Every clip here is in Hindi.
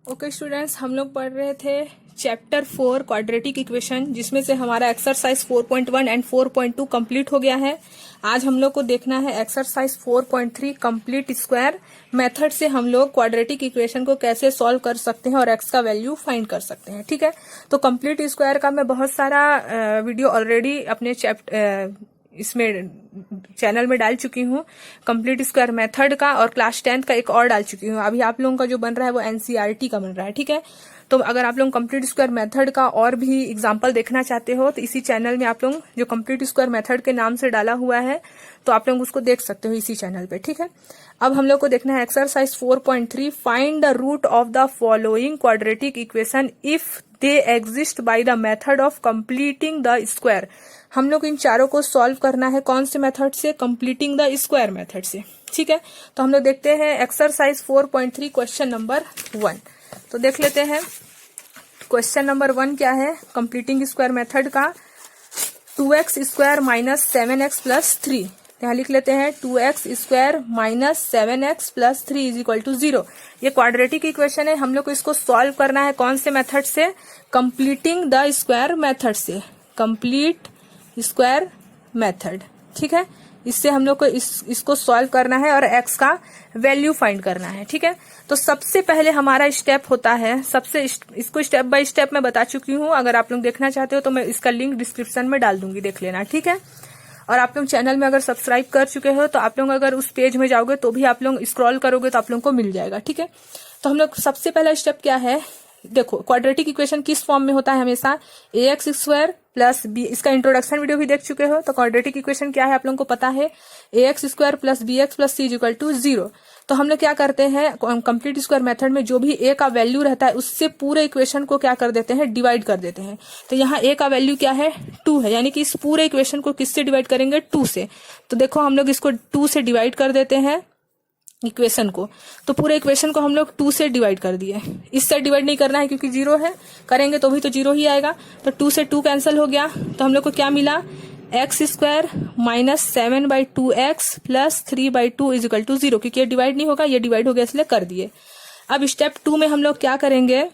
ओके स्टूडेंट्स, हम लोग पढ़ रहे थे चैप्टर 4 क्वाड्रेटिक इक्वेशन, जिसमें से हमारा एक्सरसाइज 4.1 एंड 4.2 कंप्लीट हो गया है। आज हम लोग को देखना है एक्सरसाइज 4.3 कंप्लीट स्क्वायर मेथड से हम लोग क्वाड्रेटिक इक्वेशन को कैसे सॉल्व कर सकते हैं और एक्स का वैल्यू फाइंड कर सकते हैं। ठीक है, तो कंप्लीट स्क्वायर का मैं बहुत सारा वीडियो ऑलरेडी अपने इसमें चैनल में डाल चुकी हूँ। कंप्लीट स्क्वायर मेथड का और क्लास 10 का एक और डाल चुकी हूँ। अभी आप लोगों का जो बन रहा है वो एनसीईआरटी का बन रहा है। ठीक है, तो अगर आप लोग कंप्लीट स्क्वायर मेथड का और भी एग्जांपल देखना चाहते हो तो इसी चैनल में आप लोग जो कंप्लीट स्क्वायर मेथड के नाम से डाला हुआ है तो आप लोग उसको देख सकते हो इसी चैनल पे। ठीक है, अब हम लोग को देखना है exercise 4.3, find the root of the following quadratic equation if they exist by the method of completing the square. हम लोग इन चारों को सॉल्व करना है कौन से मेथड से? कंप्लीटिंग द स्क्वायर मेथड से। ठीक है, तो हम लोग देखते हैं एक्सरसाइज 4.3 क्वेश्चन नंबर 1। तो देख लेते हैं क्वेश्चन नंबर 1 क्या है कंप्लीटिंग स्क्वायर मेथड का। 2x square minus 7x plus 3, यहाँ लिख लेते हैं 2x square minus 7x plus 3 is equal to 0। ये क्वाड्रेटिक इक्वेशन है, हम लोग को इसको सॉल्व करना है कौन से मेथड से? कंप्लीटिंग द स्क्वायर मेथड से, कंप्लीट स्क्वायर मेथड। ठीक है, इससे हम लोग को इसको सॉल्व करना है और x का वैल्यू फाइंड करना है। ठीक है, तो सबसे पहले हमारा स्टेप होता है, इसको स्टेप बाय स्टेप मैं बता चुकी हूँ। अगर आप लोग देखना चाहते हो तो मैं इसका लिंक डिस्क्रिप्शन में डाल दूंगी, देख लेना। ठीक है, और आप लोग चैनल में अगर सब्सक्राइब कर चुके हो तो आप लोग अगर उस पेज में जाओगे तो भी आप लोग स्क्रॉल करोगे तो आप लोग को मिल जाएगा। ठीक है, तो हम लोग सबसे पहला स्टेप क्या है, देखो क्वाड्रेटिक इक्वेशन किस फॉर्म में होता है हमेशा? ax स्क्वायर प्लस बी, इसका इंट्रोडक्शन वीडियो भी देख चुके हो। तो क्वाड्रेटिक इक्वेशन क्या है आप लोगों को पता है, ax square plus bx plus c equal to 0। तो हम लोग क्या करते हैं कंप्लीट स्क्वायर मेथड में, जो भी a का वैल्यू रहता है उससे पूरे इक्वेशन को क्या कर देते हैं, डिवाइड कर देते हैं। तो यहाँ a का वैल्यू क्या है, 2 है, यानी कि इस पूरे इक्वेशन को किससे डिवाइड करेंगे, 2 से। तो देखो हम लोग इसको 2 से डिवाइड कर देते हैं इक्वेशन को, तो पूरे इक्वेशन को हम लोग 2 से डिवाइड कर दिए। इससे डिवाइड नहीं करना है क्योंकि 0 है, करेंगे तो भी तो 0 ही आएगा। तो 2 से 2 कैंसिल हो गया, तो हम लोग को क्या मिला, x square minus 7/2x plus 3/2 is equal to 0। क्योंकि ये डिवाइड नहीं होगा, ये डिवाइड हो गया इसलिए कर दिए। अब स्टेप 2 में हम लोग क्या करेंगे,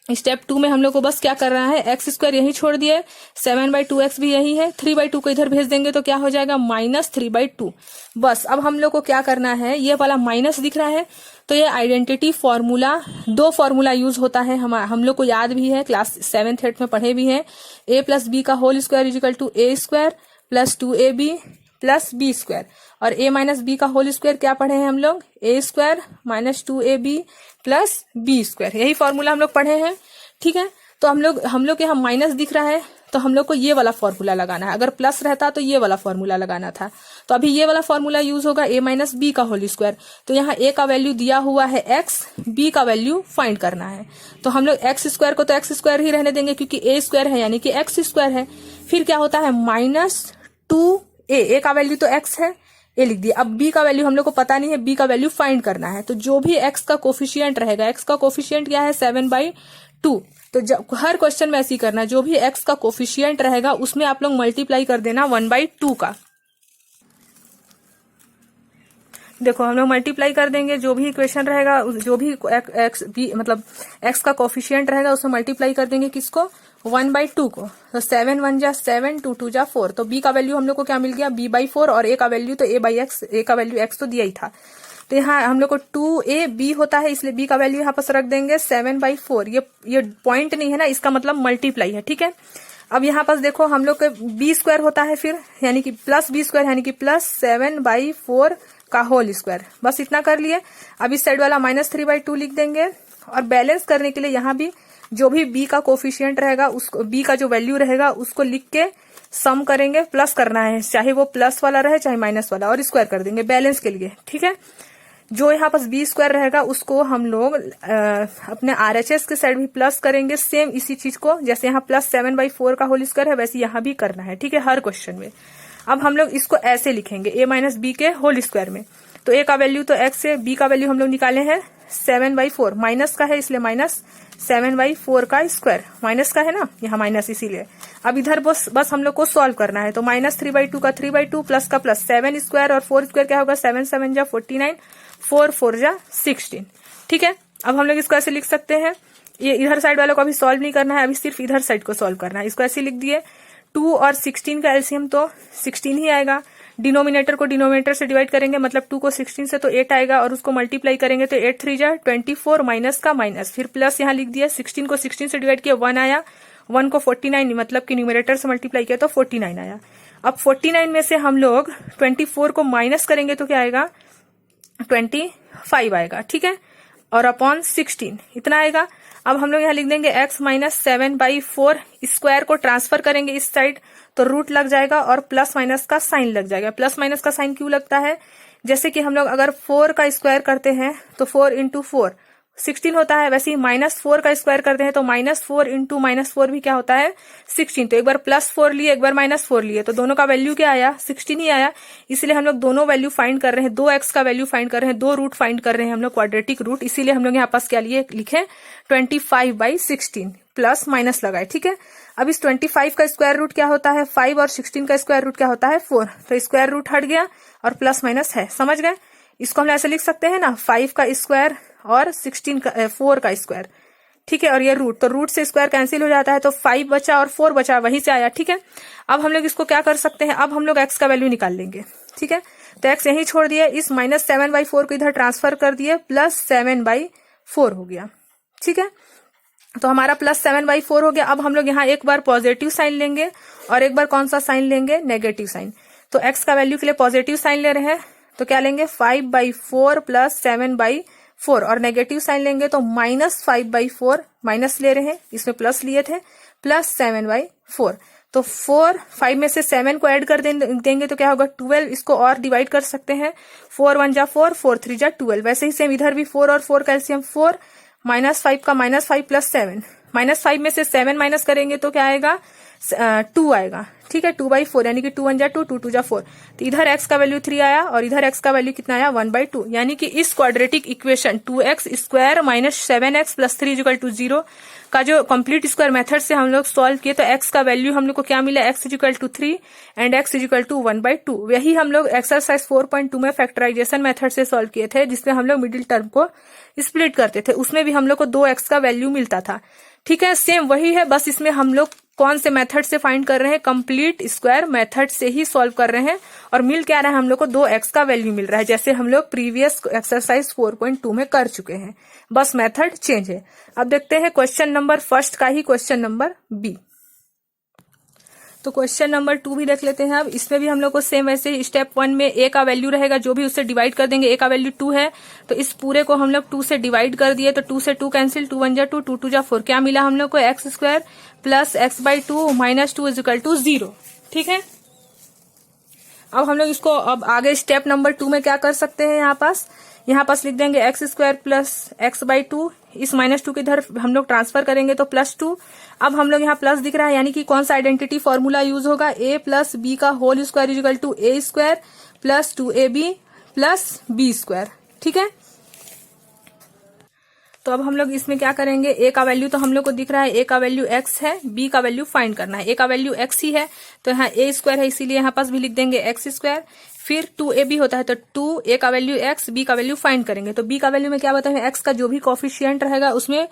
स्टेप 2 में हम लोग को बस क्या करना है, एक्स स्क्वायर यही छोड़ दिए, 7/2x भी यही है, 3/2 को इधर भेज देंगे तो क्या हो जाएगा, माइनस 3/2। बस अब हम लोग को क्या करना है, ये वाला माइनस दिख रहा है तो ये आइडेंटिटी फॉर्मूला, 2 फॉर्मूला यूज होता है, हम लोग को याद भी है, क्लास 7th 8th में पढ़े भी हैं। a प्लस बी का whole square is equal to a square plus 2ab plus b square, और a माइनस बी का होल स्क्वायर क्या पढ़े हैं हम लोग, a स्क्वायर minus 2ab plus b square, यही फॉर्मूला हम लोग पढ़े हैं। ठीक है, तो हम लोग यहाँ माइनस दिख रहा है तो हम लोग को ये वाला फॉर्मूला लगाना है, अगर प्लस रहता तो ये वाला फॉर्मूला लगाना था। तो अभी ये वाला फॉर्मूला यूज होगा, a माइनस बी का होल स्क्वायर। तो यहाँ a का वैल्यू दिया हुआ है x, b का वैल्यू फाइंड करना है। तो हम लोग x स्क्वायर को तो x स्क्वायर ही रहने देंगे क्योंकि a स्क्वायर है यानी कि x स्क्वायर है। फिर क्या होता है, माइनस 2a का वैल्यू तो x है, ये लिख दिया। अब b का वैल्यू हम लोग को पता नहीं है, b का वैल्यू फाइंड करना है। तो जो भी x का कोफिशिएंट रहेगा, x का कोफिशिएंट क्या है, 7/2। तो हर क्वेश्चन में ऐसे ही करना, जो भी x का कोफिशिएंट रहेगा उसमें आप लोग मल्टीप्लाई कर देना 1/2 का। देखो हम लोग मल्टीप्लाई कर देंगे, जो भी इक्वेशन रहेगा, जो भी x b मतलब x का कोफिशिएंट रहेगा उसमें मल्टीप्लाई कर देंगे किसको, 1/2 को। तो 7 1 जा 7, 2 2 जा 4। तो b का वैल्यू हम लोग को क्या मिल गया, b/4, और a का वैल्यू तो a/x, a का वैल्यू x तो दिया ही था। तो यहाँ हम लोग को 2ab होता है, इसलिए b का वैल्यू यहाँ पर रख देंगे 7/4। ये पॉइंट नहीं है ना, इसका मतलब मल्टीप्लाई है। ठीक है, अब यहाँ पास देखो हम लोग का b स्क्वायर होता है फिर, यानी कि प्लस b स्क्वायर, यानी कि प्लस 7/4 का होल स्क्वायर। बस इतना कर लिए। अब इस साइड वाला माइनस 3/2 लिख देंगे, और बैलेंस करने के लिए यहाँ भी जो भी b का कोफिशिएंट रहेगा, उसको b का जो वैल्यू रहेगा उसको लिख के सम करेंगे, प्लस करना है, चाहे वो प्लस वाला रहे चाहे माइनस वाला, और स्क्वायर कर देंगे बैलेंस के लिए। ठीक है, जो यहाँ पास b स्क्वायर रहेगा उसको हम लोग अपने RHS के साइड भी प्लस करेंगे, सेम इसी चीज को, जैसे यहाँ प्लस 7/4 का होल स्क्वायर है वैसे यहाँ भी करना है। ठीक है, हर क्वेश्चन में। अब हम लोग इसको ऐसे लिखेंगे, a माइनस बी के होल स्क्वायर में। तो a का वैल्यू तो x है, b का वैल्यू हम लोग निकाले हैं 7/4, माइनस का है इसलिए माइनस 7/4 का स्क्वायर, माइनस का है ना यहाँ माइनस, इसीलिए। अब इधर बस हम लोग को सॉल्व करना है। तो माइनस 3/2 का 3/2 प्लस का प्लस 7 स्क्वायर, और 4 स्क्वायर क्या होगा, 7 7 जा 49, 4 4 जा 16। ठीक है, अब हम लोग इसको ऐसे लिख सकते हैं, ये इधर साइड वालों को अभी सॉल्व नहीं करना है, अभी सिर्फ इधर साइड को सॉल्व करना है। इसको ऐसे लिख दिए, 2 और 16 का एलसीएम तो 16 ही आएगा। डिनोमिनेटर को डिनोमिनेटर से डिवाइड करेंगे, मतलब 2 को 16 से तो 8 आएगा, और उसको मल्टीप्लाई करेंगे तो 8 3 जा 24, माइनस का माइनस, फिर प्लस यहाँ लिख दिया। 16 को 16 से डिवाइड किया 1 आया, 1 को 49 मतलब कि न्यूमरेटर से मल्टीप्लाई किया तो 49 आया। अब 49 में से हम लोग 24 को माइनस करेंगे तो क्या आएगा, 25 आएगा, ठीक है, और अपॉन 16 इतना आएगा। अब हम लोग यहाँ लिख देंगे x माइनस 7/4, स्क्वायर को ट्रांसफर करेंगे इस साइड तो रूट लग जाएगा और प्लस माइनस का साइन लग जाएगा। प्लस माइनस का साइन क्यों लगता है, जैसे कि हम लोग अगर 4 का स्क्वायर करते हैं तो 4 इंटू 4 16 होता है, वैसे ही -4 का स्क्वायर करते हैं तो -4 इंटू -4 भी क्या होता है 16। तो एक बार +4 लिए, एक बार -4 लिए, तो दोनों का वैल्यू क्या आया 16 ही आया। इसलिए हम लोग दोनों वैल्यू फाइंड कर रहे हैं, 2x का वैल्यू फाइंड कर रहे हैं, 2 रूट फाइंड कर रहे हैं हम लोग, क्वाड्रेटिक रूट। इसीलिए हम लोग यहाँ पास क्या लिए लिखे 25/16 प्लस माइनस लगाए, ठीक है। अब इस 25 का स्क्वायर रूट क्या होता है 5 और 16 का स्क्वायर रूट क्या होता है 4, तो स्क्वायर रूट हट गया और प्लस माइनस है, समझ गए। इसको हम ऐसे लिख सकते हैं ना, 5 का स्क्वायर और 4 का स्क्वायर, ठीक है, और ये रूट, तो रूट से स्क्वायर कैंसिल हो जाता है तो 5 बचा और 4 बचा, वहीं से आया, ठीक है। अब हम लोग इसको क्या कर सकते हैं, अब हम लोग x का वैल्यू निकाल लेंगे, ठीक है। तो x यहीं छोड़ दिए, इस -7/4 को इधर ट्रांसफर कर दिए, +7/4 हो गया, ठीक है। तो हमारा +7/4 हो गया। अब हम लोग यहाँ एक बार पॉजिटिव साइन लेंगे और एक बार कौन सा साइन लेंगे, नेगेटिव साइन। तो x का वैल्यू के लिए पॉजिटिव साइन ले रहे हैं तो क्या लेंगे 5/4 प्लस 7/4, और नेगेटिव साइन लेंगे तो -5/4, माइनस ले रहे हैं, इसमें प्लस लिए थे, प्लस 7/4। तो 5 में से 7 को ऐड कर देंगे तो क्या होगा 12। इसको और डिवाइड कर सकते हैं, 4 1 जा 4, 4 3 जा 12। वैसे ही सेम इधर भी 4 और 4 का एलसीएम 4, -5 का -5 प्लस 7, -5 में से 7 माइनस करेंगे तो क्या आएगा 2 आएगा, ठीक है, 2/4, यानी कि 2 1 जा 2, 2 2 जा 4। तो इधर x का वैल्यू 3 आया और इधर x का वैल्यू कितना आया 1/2। यानी कि इस quadratic equation 2x square minus 7x plus 3 = 0 का जो कंप्लीट स्क्वायर मेथड से हम लोग सॉल्व किए, तो x का वैल्यू हम लोग को क्या मिला, x = 3 एंड x = 1/2। वही हम लोग एक्सरसाइज 4.2 में फैक्टराइजेशन मेथड से सॉल्व किए थे, जिसमें हम लोग मिडिल टर्म को स्प्लिट करते थे, उसमें भी हम लोग को 2x का वैल्यू मिलता था, ठीक है। सेम वही है, बस इसमें हम लोग कौन से मेथड से फाइंड कर रहे हैं, कंप्लीट स्क्वायर मेथड से ही सॉल्व कर रहे हैं, और मिल क्या रहा है हम लोग को 2x का वैल्यू मिल रहा है, जैसे हम लोग प्रीवियस एक्सरसाइज 4.2 में कर चुके हैं, बस मेथड चेंज है। अब देखते हैं क्वेश्चन नंबर फर्स्ट का ही क्वेश्चन नंबर बी। तो क्वेश्चन नंबर 2 भी देख लेते हैं। अब इसमें भी हम लोग को सेम वैसे ही स्टेप 1 में a का वैल्यू रहेगा, जो भी उससे डिवाइड कर देंगे। a का वैल्यू 2 है तो इस पूरे को हम लोग 2 से डिवाइड कर दिए, तो 2 से 2 कैंसिल, 2 1 जा 2, 2 2 जा 4। क्या मिला हम लोग को x² प्लस x/2 माइनस 2 = 0, ठीक है। अब हम लोग इसको अब आगे स्टेप नंबर 2 में क्या कर सकते हैं, यहाँ पास लिख देंगे x² प्लस x/2, इस -2 के इधर हम लोग ट्रांसफर करेंगे तो +2। अब हम लोग यहाँ प्लस दिख रहा है, यानी कि कौन सा आइडेंटिटी फॉर्मूला यूज होगा, a प्लस b का whole square = a² plus 2ab plus b², ठीक है। तो अब हम लोग इसमें क्या करेंगे, a का वैल्यू तो हम लोग को दिख रहा है, a का वैल्यू x है, b का वैल्यू फाइंड करना है। a का वैल्यू x ही है तो यहाँ a² है, इसीलिए यहाँ पास भी लिख देंगे x²। फिर 2ab होता है तो 2, a का वैल्यू x, b का वैल्यू फाइंड करेंगे। तो b का वैल्यू में क्या बताए, x का जो भी कोफिशिएंट रहेगा उसमें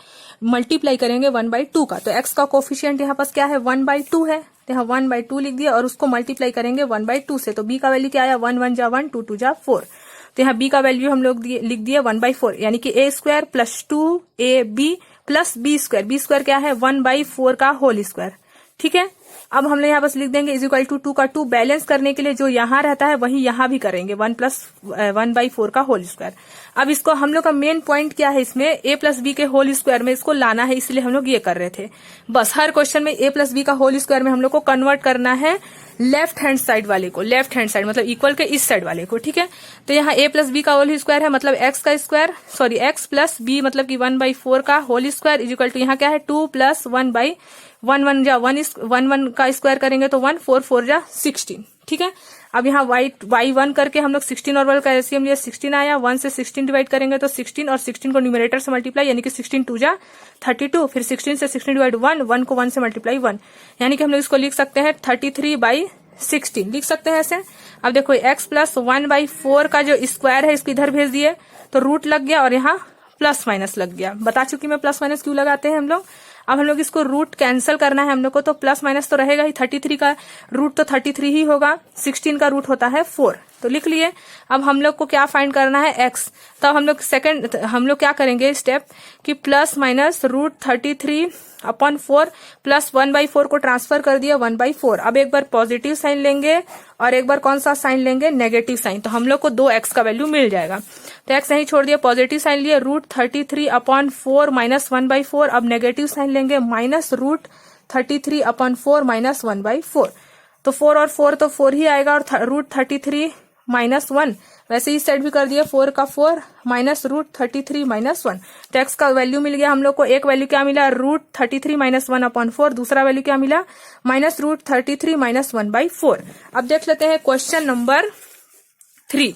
मल्टीप्लाई करेंगे 1/2 का। तो x का कोफिशिएंट यहाँ पास क्या है 1/2 है, तो यहाँ 1/2 लिख दिया और उसको मल्टीप्लाई करेंगे 1/2 से। तो b का वैल्यू क्या आया 1 1 जा 1, 2 2 जा 4। तो यहाँ b का वैल्यू हम लोग लिख दिए 1/4, यानी कि a² plus 2ab plus b²। b² क्या है 1/4 का होल स्क्वायर, ठीक है। अब हम लोग यहाँ बस लिख देंगे = 2 का 2, बैलेंस करने के लिए जो यहाँ रहता है वही यहाँ भी करेंगे, 1 + 1/4 का होल स्क्वायर। अब इसको हम लोग का मेन पॉइंट क्या है, इसमें a प्लस b के होल स्क्वायर में इसको लाना है, इसलिए हम लोग ये कर रहे थे। बस हर क्वेश्चन में a प्लस b का होल स्क्वायर में हम लोग को कन्वर्ट करना है लेफ्ट हैंड साइड वाले को, लेफ्ट हैंड साइड मतलब इक्वल के इस साइड वाले को, ठीक है। तो यहाँ a प्लस b का होल स्क्वायर है, मतलब x प्लस b मतलब कि 1/4 का होल स्क्वायर = यहाँ क्या है 2 + 1/1 1 जा 1 का स्क्वायर करेंगे तो 1, 4 4 जा 16, ठीक है। अब यहाँ y1 करके हम लोग 16 और 1 का एलसीएम लिया, 16 आया, 1 से 16 डिवाइड करेंगे तो 16, और 16 को न्यूमरेटर से मल्टीप्लाई, यानी कि 16 2 जा 32, फिर 16 से 16 डिवाइड 1, 1 को 1 से मल्टीप्लाई 1, यानी कि हम लोग इसको लिख सकते हैं 33/16 लिख सकते हैं ऐसे। अब देखो x प्लस 1/4 का जो स्क्वायर है इसको इधर भेज दिए तो रूट लग गया और यहाँ प्लस माइनस लग गया, बता चुकी मैं प्लस माइनस क्यों लगाते हैं हम लोग। अब हम लोग इसको रूट कैंसिल करना है हम लोग को, तो प्लस माइनस तो रहेगा ही, 33 का रूट तो 33 ही होगा, 16 का रूट होता है 4, तो लिख लिए। अब हम लोग को क्या फाइंड करना है, एक्स। तब हम लोग क्या करेंगे स्टेप कि plus minus root 33 upon 4 plus 1/4 को ट्रांसफर कर दिया 1/4। अब एक बार पॉजिटिव साइन लेंगे और एक बार कौन सा साइन लेंगे, नेगेटिव साइन, तो हम लोग को 2x का वैल्यू मिल जाएगा। तो x नहीं छोड़ दिया, पॉजिटिव साइन लिया, रूट 33 अपॉन 4 माइनस 1/4। अब नेगेटिव साइन लेंगे, माइनस रूट 33 अपॉन 4 माइनस 1/4। तो 4 और 4 तो 4 ही आएगा, और रूट 33 माइनस 1, वैसे ही सेट भी कर दिया, 4 का 4 माइनस रूट 33 माइनस 1। तो x का वैल्यू मिल गया हम लोग को। एक वैल्यू क्या मिला, रूट 33 माइनस 1 अपॉन 4, दूसरा वैल्यू क्या मिला, माइनस रूट 33 माइनस 1/4। अब देख लेते हैं क्वेश्चन नंबर 3।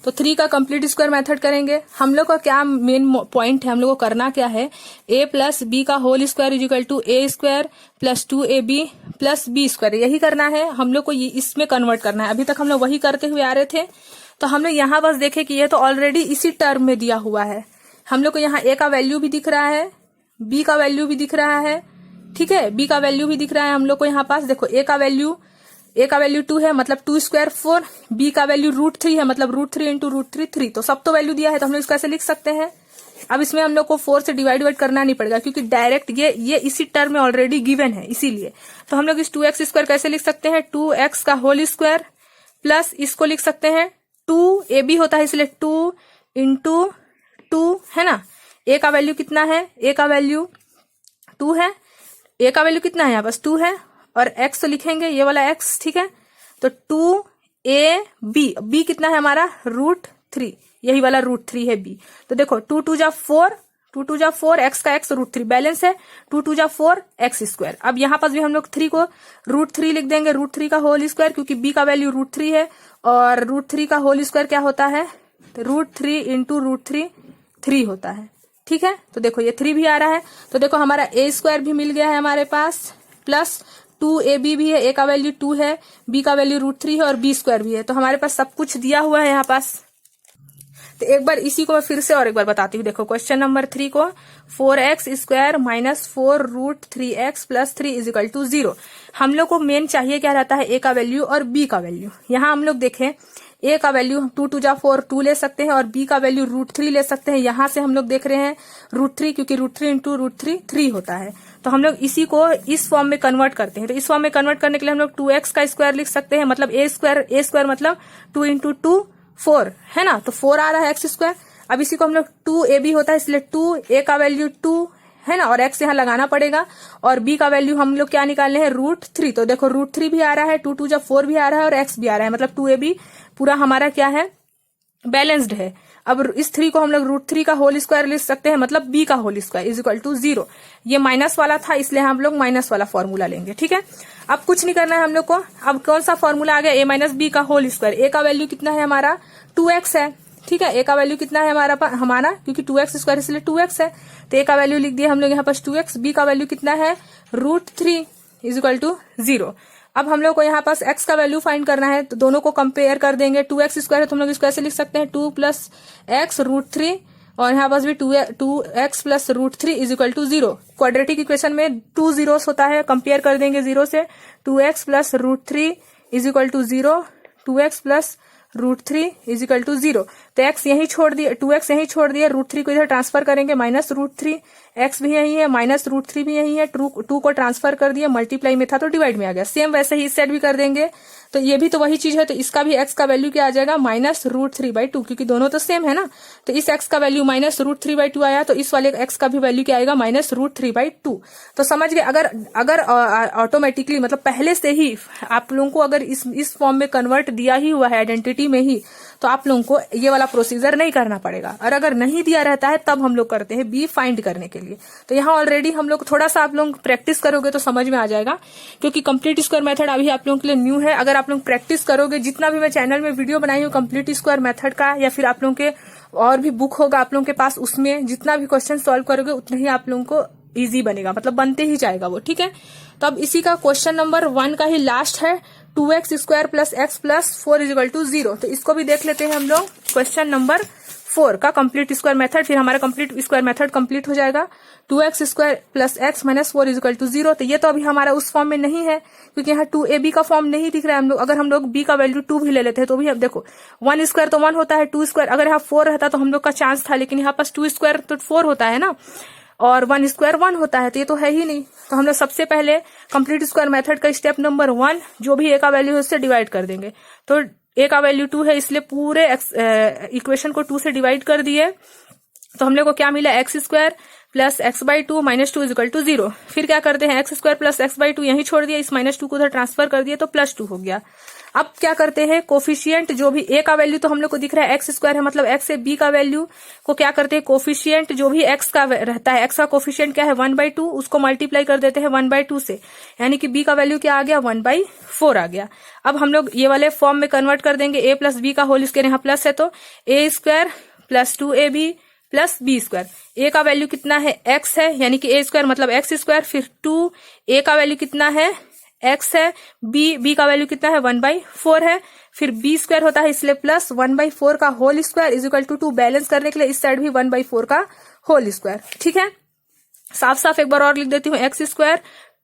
तो 3 का कंप्लीट स्क्वायर मेथड करेंगे। हम लोग का क्या मेन पॉइंट है, हम लोग को करना क्या है, a प्लस बी का whole square is equal to a square plus 2ab plus b square, यही करना है हम लोग को, ये इसमें कन्वर्ट करना है। अभी तक हम लोग वही करते हुए आ रहे थे, तो हम लोग यहाँ बस देखे कि ये तो ऑलरेडी इसी टर्म में दिया हुआ है। हम लोग को यहाँ a का वैल्यू भी दिख रहा है, b का वैल्यू भी दिख रहा है, ठीक है, b का वैल्यू भी दिख रहा है हम लोग को यहाँ पास। देखो a का वैल्यू 2 है, मतलब 2 स्क्वायर 4, b का वैल्यू रूट 3 है, मतलब रूट 3 इंटू रूट 3 3, तो सब तो वैल्यू दिया है, तो हम लोग इसको ऐसे लिख सकते हैं। अब इसमें हम लोग को 4 से डिवाइड करना नहीं पड़ेगा, क्योंकि डायरेक्ट ये इसी टर्म में ऑलरेडी गिवन है, इसीलिए। तो हम लोग इस 2x स्क्वायर कैसे लिख सकते हैं, 2x का होल स्क्वायर प्लस इसको लिख सकते हैं 2ab होता है, इसलिए 2 इंटू 2 है ना। a का वैल्यू कितना है, a का वैल्यू 2 है, a का वैल्यू कितना है यहाँ पास 2 है, और x तो लिखेंगे ये वाला x, ठीक है। तो 2ab कितना है हमारा, रूट 3, यही वाला रूट 3 है b। तो देखो 2 2 जा 4, x का x रूट 3 बैलेंस है, 2 2 जा 4 x स्क्वायर। अब यहाँ पास भी हम लोग 3 को रूट 3 लिख देंगे, रूट 3 का होल स्क्वायर, क्योंकि b का वैल्यू रूट 3 है, और रूट 3 का होल स्क्वायर क्या होता है, रूट 3 इंटू रूट 3 3 होता है, ठीक है। तो देखो ये 3 भी आ रहा है, तो देखो हमारा a स्क्वायर भी मिल गया है हमारे पास, प्लस 2ab भी है, a का वैल्यू 2 है, b का वैल्यू रूट 3 है, और b स्क्वायर भी है। तो हमारे पास सब कुछ दिया हुआ है यहाँ पास। तो एक बार इसी को मैं फिर से और एक बार बताती हूँ। देखो क्वेश्चन नंबर 3 को 4x square minus 4 root 3x plus 3 is equal to 0। हम लोग को मेन चाहिए क्या रहता है, a का वैल्यू और b का वैल्यू। यहाँ हम लोग देखें a का वैल्यू 2 2 जा 4 2 ले सकते हैं, और b का वैल्यू रूट 3 ले सकते हैं। यहाँ से हम लोग देख रहे हैं रूट 3, क्योंकि रूट 3 इंटू रूट 3 3 होता है। तो हम लोग इसी को इस फॉर्म में कन्वर्ट करते हैं। तो इस फॉर्म में कन्वर्ट करने के लिए हम लोग 2x का स्क्वायर लिख सकते हैं, मतलब a स्क्वायर मतलब 2 इंटू 2 4 है ना, तो 4 आ रहा है x स्क्वायर। अब इसी को हम लोग 2ab होता है, इसलिए 2 a का वैल्यू 2 है ना, और x यहाँ लगाना पड़ेगा, और b का वैल्यू हम लोग क्या निकालने हैं, रूट 3। तो देखो रूट 3 भी आ रहा है, 2 2 जा 4 भी आ रहा है, और x भी आ रहा है, मतलब 2ab पूरा हमारा क्या है, बैलेंस्ड है। अब इस 3 को हम लोग रूट 3 का होल स्क्वायर लिख सकते हैं, मतलब b का whole square is equal to 0। ये माइनस वाला था, इसलिए हम लोग माइनस वाला फॉर्मूला लेंगे, ठीक है। अब कुछ नहीं करना है हम लोग को। अब कौन सा फॉर्मूला आ गया, a माइनस बी का होल स्क्वायर। a का वैल्यू कितना है हमारा 2x है, ठीक है। a का वैल्यू कितना है हमारा क्योंकि 2x स्क्वायर इसलिए 2x है, तो a का वैल्यू लिख दिया हम लोग यहाँ पर 2x। b का वैल्यू कितना है, रूट 3 इज इक्वल टू 0। अब हम लोग को यहाँ पास x का वैल्यू फाइंड करना है, तो दोनों को कंपेयर कर देंगे। 2x स्क्वायर है तो हम लोग इसको ऐसे लिख सकते हैं 2 प्लस x रूट 3, और यहाँ पास भी 2x plus root 3 is equal to 0। Quadratic equation में 2 जीरोस होता है, कंपेयर कर देंगे 0 से। 2x plus root 3 is equal to 0, 2x plus root 3 is equal to 0। तो x यहीं छोड़ दिए, 2x यहीं छोड़ दिए, रूट 3 को इधर ट्रांसफर करेंगे, माइनस रूट 3, x भी यही है, माइनस रूट 3 भी यही है, 2 को ट्रांसफर कर दिए, मल्टीप्लाई में था तो डिवाइड में आ गया। सेम वैसे ही इस साइड भी कर देंगे, तो ये भी तो वही चीज है, तो इसका भी x का वैल्यू क्या आ जाएगा, माइनस रूट 3/2, क्योंकि दोनों तो सेम है ना। तो इस x का वैल्यू माइनस रूट 3/2 आया, तो इस वाले x का भी वैल्यू क्या आएगा, माइनस रूट 3/2। तो समझ गए। अगर ऑटोमेटिकली मतलब पहले से ही आप लोगों को अगर इस फॉर्म में कन्वर्ट दिया ही हुआ है आइडेंटिटी में ही, तो आप लोगों को ये वाला प्रोसीजर नहीं करना पड़ेगा। और अगर नहीं दिया रहता है तब हम लोग करते हैं b फाइंड करने के लिए। तो यहाँ ऑलरेडी हम लोग थोड़ा सा आप लोग प्रैक्टिस करोगे तो समझ में आ जाएगा, क्योंकि कंप्लीट स्क्वायर मेथड अभी आप लोगों के लिए न्यू है। अगर आप लोग प्रैक्टिस करोगे, जितना भी मैं चैनल में वीडियो बनाई हूँ कंप्लीट स्क्वायर मेथड का, या फिर आप लोगों के और भी बुक होगा आप लोगों के पास, उसमें जितना भी क्वेश्चन सॉल्व करोगे उतना ही आप लोगों को इजी बनेगा, मतलब बनते ही जाएगा वो, ठीक है। तो अब इसी का क्वेश्चन नंबर 1 का ही लास्ट है, 2x square plus x plus 4 is equal to 0। तो इसको भी देख लेते हैं हम लोग। क्वेश्चन नंबर 4 का कंप्लीट स्क्वायर मेथड, फिर हमारा कंप्लीट स्क्वायर मेथड कंप्लीट हो जाएगा। 2x square plus x minus 4 is equal to 0। तो ये तो अभी हमारा उस फॉर्म में नहीं है क्योंकि यहाँ 2ab का फॉर्म नहीं दिख रहा है। हम लोग अगर हम लोग b का वैल्यू 2 भी ले लेते हैं तो भी अब देखो 1 स्क्वायर तो 1 होता है, 2 स्क्वायर अगर यहाँ 4 रहता तो हम लोग का चांस था, लेकिन यहाँ पास 2 स्क्वायर तो 4 होता है ना, और 1 स्क्वायर 1 होता है, तो ये तो है ही नहीं। तो हम लोग सबसे पहले कंप्लीट स्क्वायर मेथड का स्टेप नंबर 1 जो भी a का वैल्यू है उससे डिवाइड कर देंगे। तो a का वैल्यू 2 है, इसलिए पूरे इक्वेशन को 2 से डिवाइड कर दिए। तो हम लोग को क्या मिला, x square plus x by 2 minus 2 is equal to 0। फिर क्या करते हैं, x square plus x by 2 यहीं छोड़ दिया, इस माइनस 2 को उधर ट्रांसफर कर दिए तो प्लस 2 हो गया। अब क्या करते हैं, कोफिशियंट जो भी a का वैल्यू तो हम लोग को दिख रहा है एक्स स्क्वायर है, मतलब x से b का वैल्यू को क्या करते हैं, कोफिशियंट जो भी x का रहता है, x का कोफिशियंट क्या है 1/2, उसको मल्टीप्लाई कर देते हैं 1/2 से, यानी कि b का वैल्यू क्या आ गया 1/4 आ गया। अब हम लोग ये वाले फॉर्म में कन्वर्ट कर देंगे, a प्लस बी का होल स्क्वायर यहाँ प्लस है तो a square plus 2ab plus b square. a का वैल्यू कितना है x है, यानी कि a स्क्वायर मतलब x स्क्वायर, फिर 2 a का वैल्यू कितना है x है, b का वैल्यू कितना है 1/4 है, फिर b स्क्वायर होता है इसलिए प्लस 1/4 का whole square is equal to 2। Balance करने के लिए इस साइड भी 1/4 का होल स्क्वायर। ठीक है, साफ साफ एक बार और लिख देती हूँ, एक्स स्क्वायर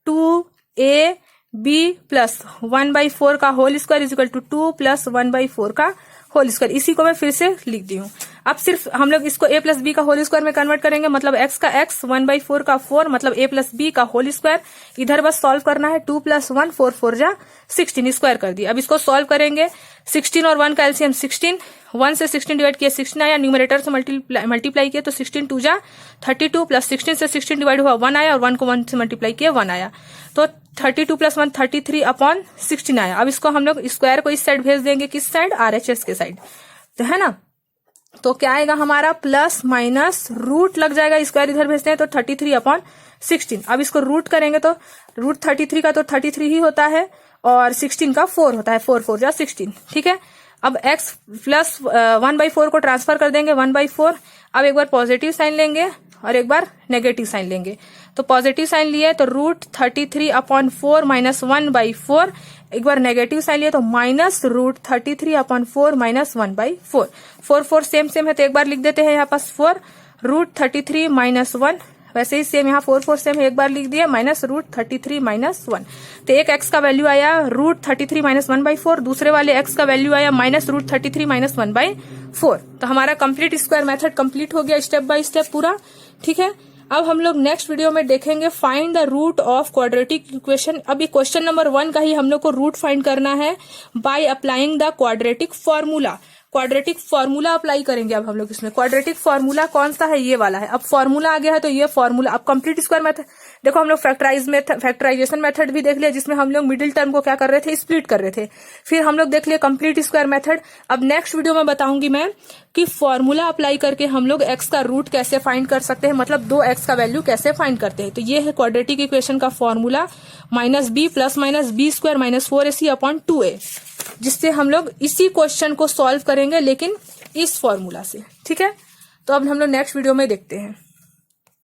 2ab प्लस 1/4 का whole square is equal to 2 plus 1/4 का होल स्क्वायर। इसी को मैं फिर से लिख दी हूँ। अब सिर्फ हम लोग इसको a प्लस बी का होल स्क्वायर में कन्वर्ट करेंगे, मतलब x का x 1/4 का 4 मतलब a प्लस बी का होल स्क्वायर। इधर बस सॉल्व करना है, 2 प्लस 1 4 4 जा 16 स्क्वायर कर दिया। अब इसको सॉल्व करेंगे, 16 और 1 का एलसीएम 16, 1 से 16 डिवाइड किया 16 आया, न्यूमरेटर से मल्टीप्लाई किया तो 16 2 जा 32 प्लस 16 से 16 डिवाइड हुआ 1 आया, और 1 को 1 से मल्टीप्लाई किया 1 आया, तो 32 प्लस 1 33 अपॉन 16 आया। अब इसको हम लोग स्क्वायर को इस साइड भेज देंगे, किस साइड, RHS के साइड, तो है ना। तो क्या आएगा हमारा प्लस माइनस रूट लग जाएगा, स्क्वायर इधर भेजते हैं तो 33 अपॉन 16। अब इसको रूट करेंगे तो रूट 33 का तो 33 ही होता है, और 16 का 4 होता है, 4 4 जा 16। ठीक है, अब x प्लस 1/4 को ट्रांसफर कर देंगे 1/4। अब एक बार पॉजिटिव साइन लेंगे और एक बार नेगेटिव साइन लेंगे। तो पॉजिटिव साइन लिए तो रूट 33 अपॉन 4 माइनस 1/4, एक बार नेगेटिव साइन लिए तो minus root 33 upon 4 minus 1/4। 4 4 same है तो एक बार लिख देते हैं यहाँ पास 4 रूट 33 माइनस 1, वैसे ही सेम यहाँ 4 4 सेम है, एक बार लिख दिया माइनस रूट 33 माइनस 1। तो एक x का वैल्यू आया रूट 33 माइनस 1/4, दूसरे वाले x का वैल्यू आया माइनस रूट 33 माइनस 1/4। तो हमारा कंप्लीट स्क्वायर मेथड कंप्लीट हो गया स्टेप बाय स्टेप पूरा। ठीक है, अब हम लोग नेक्स्ट वीडियो में देखेंगे find the root of quadratic equation. अब ये क्वेश्चन नंबर 1 का ही हम लोग को रूट फाइंड करना है by applying the quadratic formula. Quadratic formula apply करेंगे अब हम लोग इसमें। क्वाड्रेटिक फॉर्मूला कौन सा है, ये वाला है। अब फॉर्मूला आ गया है तो ये फॉर्मूला। अब कंप्लीट स्क्वायर मेथड देखो, हम लोग फैक्टराइजेशन मेथड भी देख लिया जिसमें हम लोग मिडिल टर्म को क्या कर रहे थे, स्प्लिट कर रहे थे। फिर हम लोग देख लिए कंप्लीट स्क्वायर मेथड। अब नेक्स्ट वीडियो में बताऊंगी मैं कि फॉर्मूला अप्लाई करके हम लोग एक्स का रूट कैसे फाइंड कर सकते हैं, मतलब 2x का वैल्यू कैसे फाइंड करते हैं। तो ये है क्वाड्रेटिक इक्वेशन का formula, minus b plus minus b square minus 4ac upon 2a, जिससे हम लोग इसी क्वेश्चन को सॉल्व करेंगे लेकिन इस फॉर्मूला से। ठीक है, तो अब हम लोग नेक्स्ट वीडियो में देखते हैं।